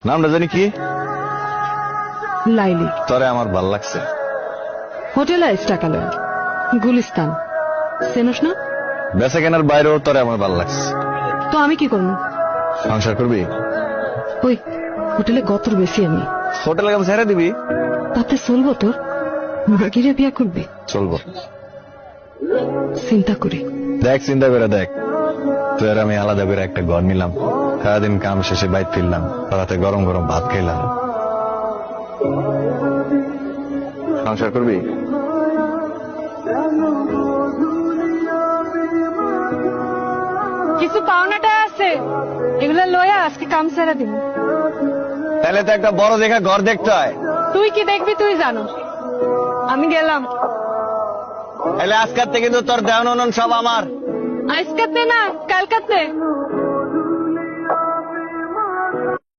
নামটা জানি কি? লাইলি। তোরে আমার ভাল লাগছে। হোটেল আইস টাকালয়, গুলিস্তান। চেনস না? বেচা কেনার বাইরেও তোরে আমার ভাল লাগছে। তো আমি কি করবো? সংসার করবি? ওই হোটেলে গতর বেশি আমি। হোটেলে কাম ছেড়ে দিবি? তাতে চলবো তোর? মাগিরে বিয়া করবি? চলবো। চিন্তা করি। দেখ, চিন্তা করে দেখ, তুই আর আমি আলাদা করে একটা ঘর নিলাম, সারাদিন কাম শেষে বাইর ফিরলাম, রাতে গরম গরম ভাত খাইলাম। সংসার করবি? কিছু পাওনাটা আছে, এগুলো লয়া আজকে কাম ছেড়ে দিব। তাহলে তো একটা বড় দেখা ঘর দেখতে হয়। তুই কি দেখবি তুই জানো। আমি গেলাম। তাহলে আজকের থেকে তো তোর দেওয়ান সব আমার। আজকাতে না কালকাতে।